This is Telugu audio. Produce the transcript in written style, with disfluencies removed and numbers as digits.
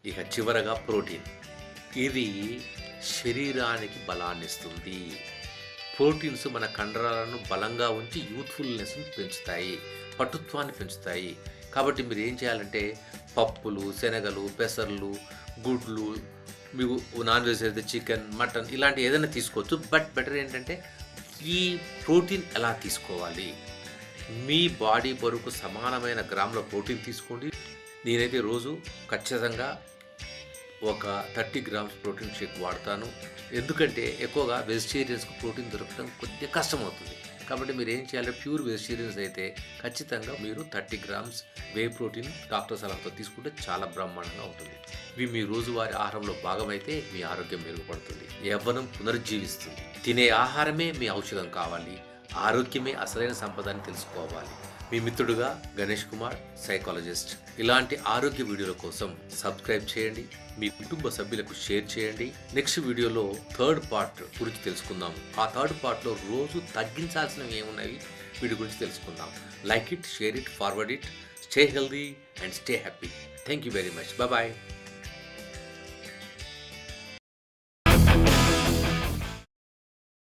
ఇక చివరగా ప్రోటీన్. ఇది శరీరానికి బలాన్నిస్తుంది. ప్రోటీన్స్ మన కండరాలను బలంగా ఉంచి యూత్ఫుల్నెస్‌ని పెంచుతాయి, పటుత్వాన్ని పెంచుతాయి. కాబట్టి మీరు ఏం చేయాలంటే పప్పులు, శనగలు, పెసర్లు, గుడ్లు, మీకు నాన్ వెజ్ అయితే చికెన్, మటన్ ఇలాంటి ఏదైనా తీసుకోవచ్చు. బట్ బెటర్ ఏంటంటే ఈ ప్రోటీన్ ఎలా తీసుకోవాలి? మీ బాడీ బరువుకు సమానమైన గ్రాముల ప్రోటీన్ తీసుకోండి. నేనైతే రోజు ఖచ్చితంగా ఒక 30 గ్రామ్స్ ప్రోటీన్ షేక్ వాడతాను. ఎందుకంటే ఎక్కువగా వెజిటేరియన్స్‌కు ప్రోటీన్ దొరకడం కొద్దిగా కష్టమవుతుంది. కాబట్టి మీరు ఏం చేయాలి, ప్యూర్ వెజిటేరియన్స్ అయితే ఖచ్చితంగా మీరు 30 గ్రామ్స్ వే ప్రోటీన్ డాక్టర్ సలహాతో తీసుకుంటే చాలా బ్రహ్మాండంగా ఉంటుంది. ఇవి మీ రోజువారీ ఆహారంలో భాగమైతే మీ ఆరోగ్యం మెరుగుపడుతుంది, యవ్వనం పునరుజ్జీవిస్తుంది. తినే ఆహారమే మీ ఔషధం కావాలి, ఆరోగ్యమే అసలైన సంపద అని తెలుసుకోవాలి. మీ మిత్రుడుగా గణేష్ కుమార్, సైకాలజిస్ట్. ఇలాంటి ఆరోగ్య వీడియోల కోసం సబ్స్క్రైబ్ చేయండి, మీ కుటుంబ సభ్యులకు షేర్ చేయండి. నెక్స్ట్ వీడియోలో థర్డ్ పార్ట్ గురించి తెలుసుకుందాం. ఆ థర్డ్ పార్ట్లో రోజు తగ్గించాల్సినవి ఏమున్నాయి వీటి గురించి తెలుసుకుందాం. Like it, share it, forward it. Stay healthy and stay happy. Thank you very much. Bye.